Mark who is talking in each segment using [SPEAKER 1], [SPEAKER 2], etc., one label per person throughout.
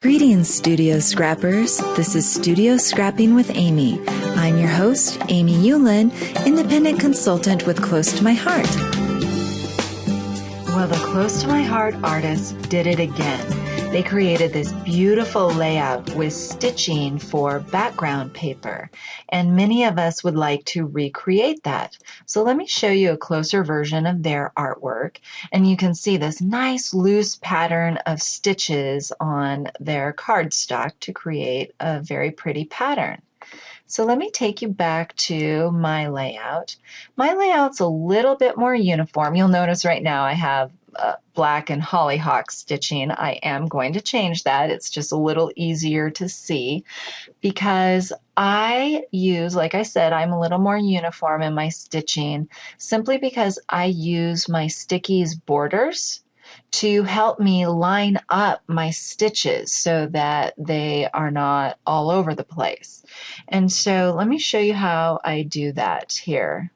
[SPEAKER 1] Greetings, Studio Scrappers. This is Studio Scrapping with Amy. I'm your host, Amy Yulin, independent consultant with Close to My Heart. Well, the Close to My Heart artists did it again. They created this beautiful layout with stitching for background paper, and many of us would like to recreate that. So let me show you a closer version of their artwork, and you can see this nice loose pattern of stitches on their cardstock to create a very pretty pattern. So let me take you back to my layout. My layout's a little bit more uniform. You'll notice right now I have black and hollyhock stitching. I am going to change that. It's just a little easier to see because I use, like I said, I'm a little more uniform in my stitching simply because I use my Stickease borders to help me line up my stitches so that they are not all over the place. And so let me show you how I do that here.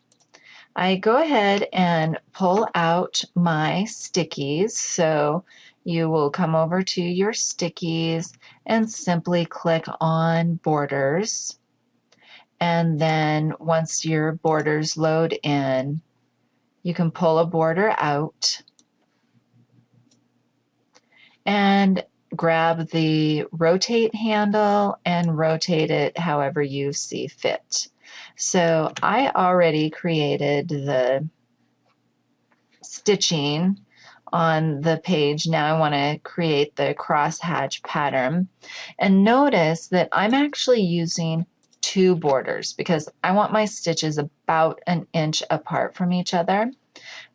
[SPEAKER 1] I go ahead and pull out my Stickease. So you will come over to your Stickease and simply click on borders. And then once your borders load in, you can pull a border out and grab the rotate handle and rotate it however you see fit. So I already created the stitching on the page. Now I want to create the crosshatch pattern. And notice that I'm actually using two borders because I want my stitches about an inch apart from each other.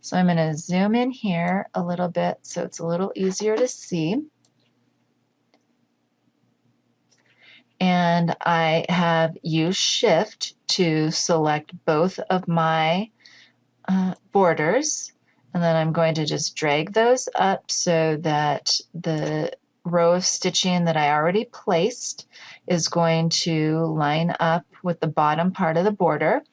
[SPEAKER 1] So I'm going to zoom in here a little bit so it's a little easier to see. And I have used Shift to select both of my borders. And then I'm going to just drag those up so that the row of stitching that I already placed is going to line up with the bottom part of the border.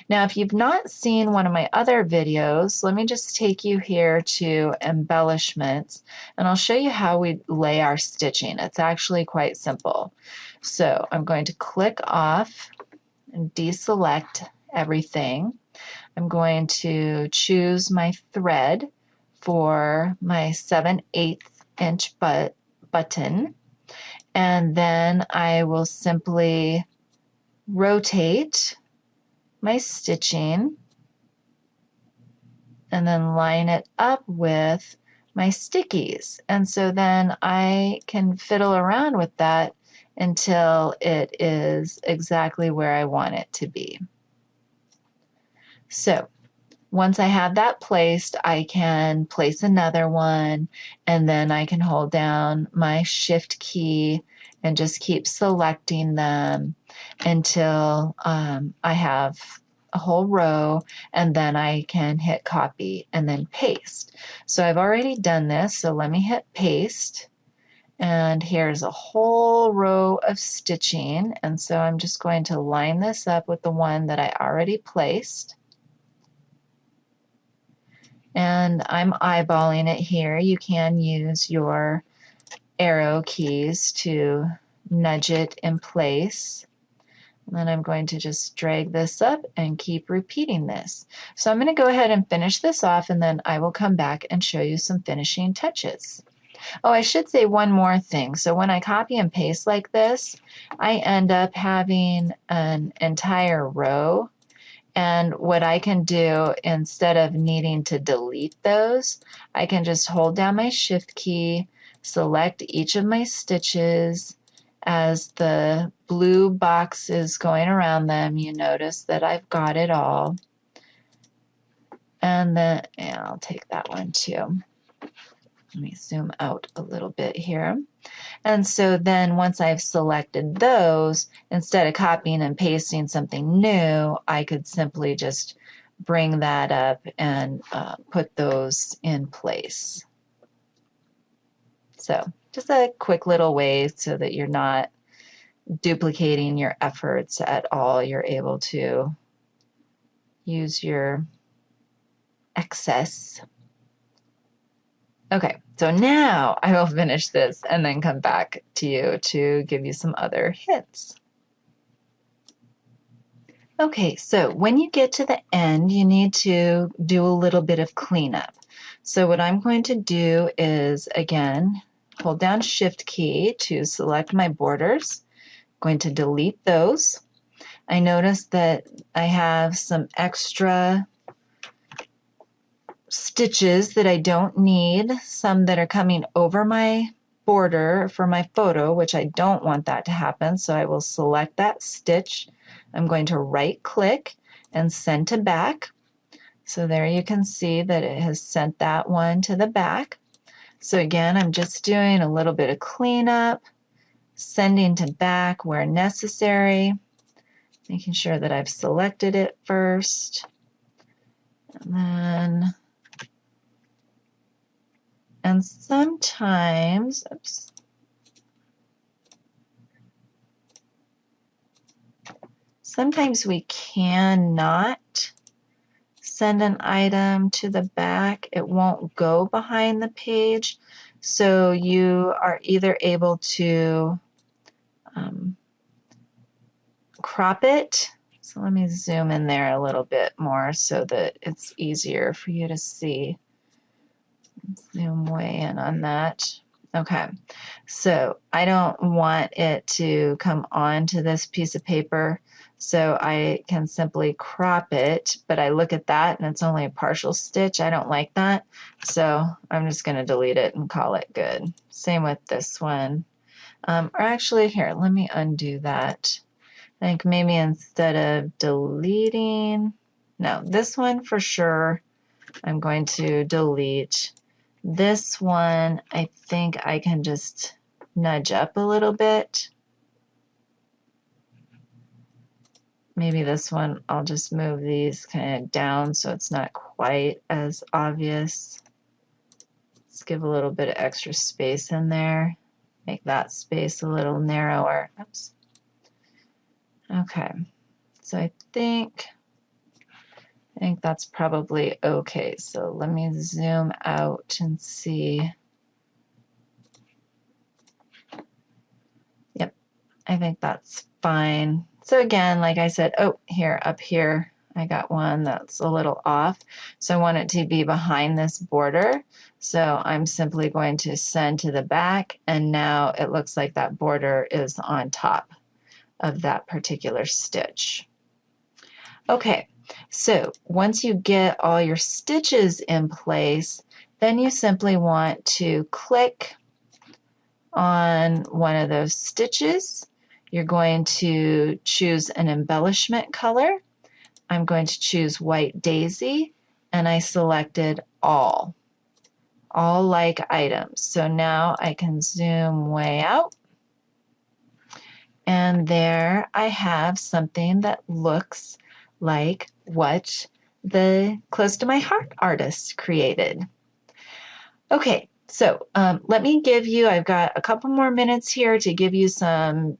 [SPEAKER 1] Now, if you've not seen one of my other videos, let me just take you here to Embellishments, and I'll show you how we lay our stitching. It's actually quite simple. So I'm going to click off and deselect everything. I'm going to choose my thread for my 7/8 inch button, and then I will simply rotate my stitching and then line it up with my Stickease. And so then I can fiddle around with that until it is exactly where I want it to be. So once I have that placed, I can place another one, and then I can hold down my Shift key and just keep selecting them until I have a whole row, and then I can hit copy and then paste. So I've already done this, so let me hit paste, and here's a whole row of stitching, and so I'm just going to line this up with the one that I already placed. And I'm eyeballing it here. You can use your arrow keys to nudge it in place. And then I'm going to just drag this up and keep repeating this. So I'm going to go ahead and finish this off, and then I will come back and show you some finishing touches. Oh, I should say one more thing. So when I copy and paste like this, I end up having an entire row. And what I can do, instead of needing to delete those, I can just hold down my Shift key, select each of my stitches. As the blue box is going around them, you notice that I've got it all. And then, yeah, I'll take that one too. Let me zoom out a little bit here. And so then once I've selected those, instead of copying and pasting something new, I could simply just bring that up and put those in place. So just a quick little way so that you're not duplicating your efforts at all. You're able to use your excess Okay, so now I will finish this and then come back to you to give you some other hints. Okay, so when you get to the end, you need to do a little bit of cleanup. So what I'm going to do is, again, hold down Shift key to select my borders. I'm going to delete those. I notice that I have some extra stitches that I don't need, some that are coming over my border for my photo, which I don't want that to happen, so I will select that stitch. I'm going to right click and send to back. So there you can see that it has sent that one to the back. So again, I'm just doing a little bit of cleanup, sending to back where necessary, making sure that I've selected it first, and then and sometimes, oops, sometimes we cannot send an item to the back. It won't go behind the page. So you are either able to crop it. So let me zoom in there a little bit more so that it's easier for you to see. Zoom way in on that. Okay, so I don't want it to come onto this piece of paper, so I can simply crop it, but I look at that and it's only a partial stitch. I don't like that, so I'm just going to delete it and call it good. Same with this one. Or actually, here, let me undo that. I think maybe instead of deleting, no, this one for sure, I'm going to delete. This one, I think I can just nudge up a little bit. Maybe this one, I'll just move these kind of down so it's not quite as obvious. Let's give a little bit of extra space in there. Make that space a little narrower. Oops. Okay, so I think that's probably okay. So let me zoom out and see. Yep, I think that's fine. So again, like I said, oh, here, up here, I got one that's a little off. So I want it to be behind this border. So I'm simply going to send to the back, and now it looks like that border is on top of that particular stitch. Okay, so once you get all your stitches in place, then you simply want to click on one of those stitches. You're going to choose an embellishment color. I'm going to choose White Daisy, and I selected all like items. So now I can zoom way out, and there I have something that looks like what the Close to My Heart artist created. Okay, so let me give you, I've got a couple more minutes here to give you some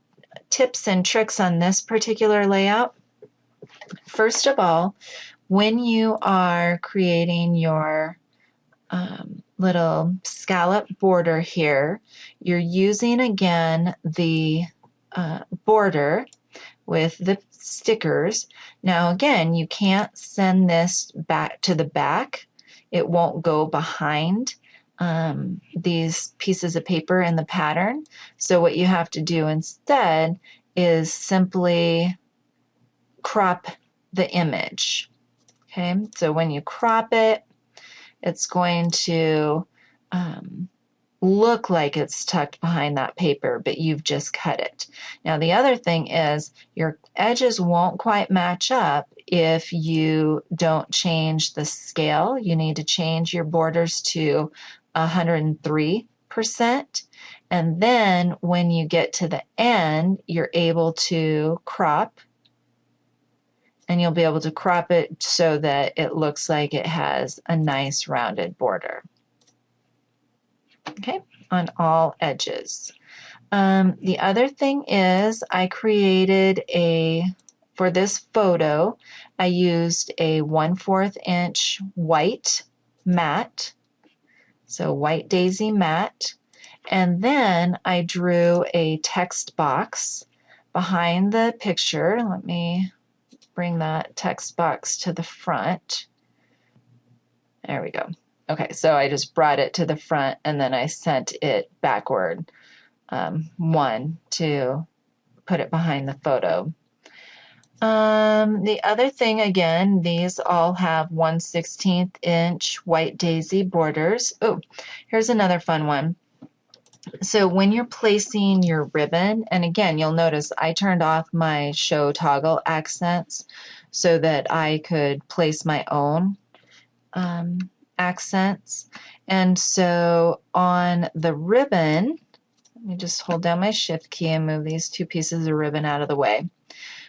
[SPEAKER 1] tips and tricks on this particular layout. First of all, when you are creating your little scallop border here, you're using again the border with the stickers. Now again, you can't send this back to the back. It won't go behind these pieces of paper in the pattern. So what you have to do instead is simply crop the image. Okay, so when you crop it, it's going to look like it's tucked behind that paper, but you've just cut it. Now the other thing is your edges won't quite match up if you don't change the scale. You need to change your borders to 103%. And then when you get to the end, you're able to crop, and you'll be able to crop it so that it looks like it has a nice rounded border. Okay, on all edges. The other thing is I created for this photo, I used a 1/4 inch white mat So white daisy matte. And then I drew a text box behind the picture. Let me bring that text box to the front. There we go. Okay, so I just brought it to the front and then I sent it backward one to put it behind the photo. The other thing, again, these all have 1/16 inch white daisy borders. Oh, here's another fun one. So when you're placing your ribbon, and again, you'll notice I turned off my show toggle accents so that I could place my own accents. And so on the ribbon, let me just hold down my shift key and move these two pieces of ribbon out of the way.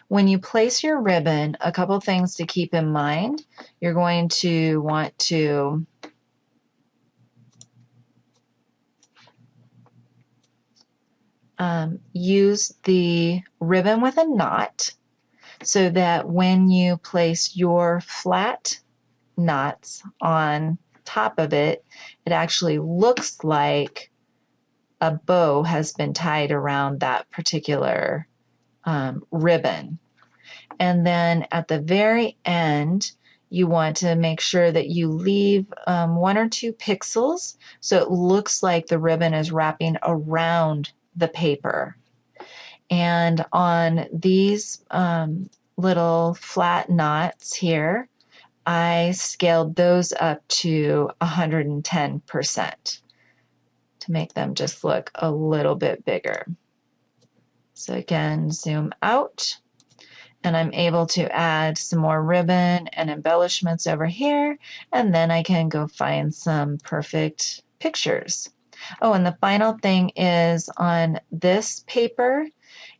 [SPEAKER 1] When you place your ribbon, a couple things to keep in mind. You're going to want to use the ribbon with a knot so that when you place your flat knots on top of it, it actually looks like a bow has been tied around that particular ribbon. And then at the very end, you want to make sure that you leave 1 or 2 pixels so it looks like the ribbon is wrapping around the paper. And on these little flat knots here, I scaled those up to 110% to make them just look a little bit bigger. So again, zoom out, and I'm able to add some more ribbon and embellishments over here, and then I can go find some perfect pictures. Oh, and the final thing is on this paper,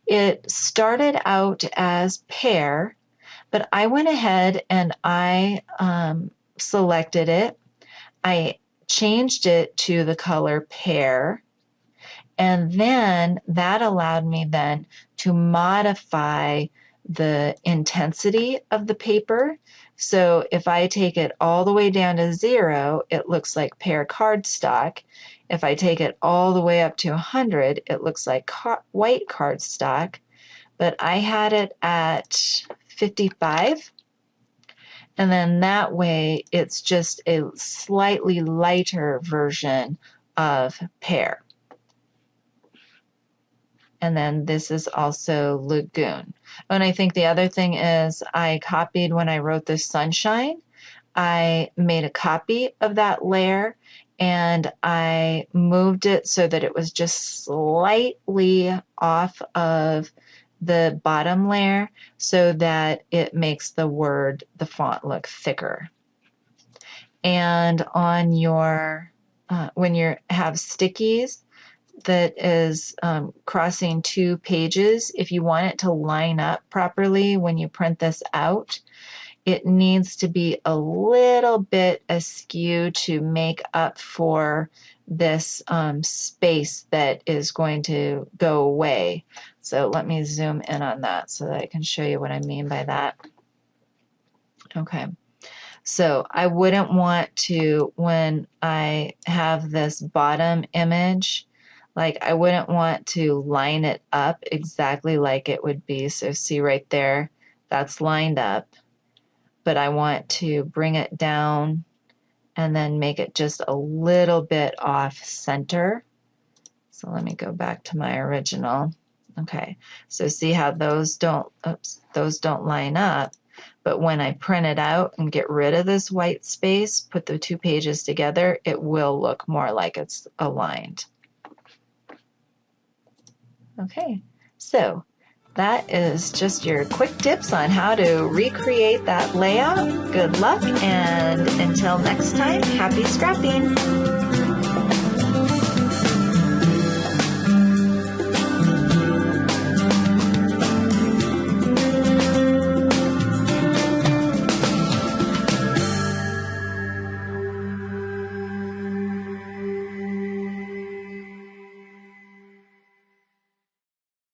[SPEAKER 1] it started out as pear, but I went ahead and I selected it. I changed it to the color pear, and then that allowed me then to modify the intensity of the paper. So if I take it all the way down to 0, it looks like pear cardstock. If I take it all the way up to 100, it looks like white cardstock. But I had it at 55. And then that way it's just a slightly lighter version of pear. And then this is also lagoon. And I think the other thing is I copied when I wrote this sunshine. I made a copy of that layer and I moved it so that it was just slightly off of the bottom layer so that it makes the font look thicker. And on your, when you have stickies that is crossing 2 pages, if you want it to line up properly when you print this out, it needs to be a little bit askew to make up for this space that is going to go away. So let me zoom in on that so that I can show you what I mean by that. Okay, so I wouldn't want to, when I have this bottom image, like I wouldn't want to line it up exactly like it would be. So see right there, that's lined up. But I want to bring it down and then make it just a little bit off center. So let me go back to my original. Okay, so see how those don't line up, but when I print it out and get rid of this white space, put the 2 pages together, it will look more like it's aligned. Okay, so that is just your quick tips on how to recreate that layout. Good luck, and until next time, happy scrapping!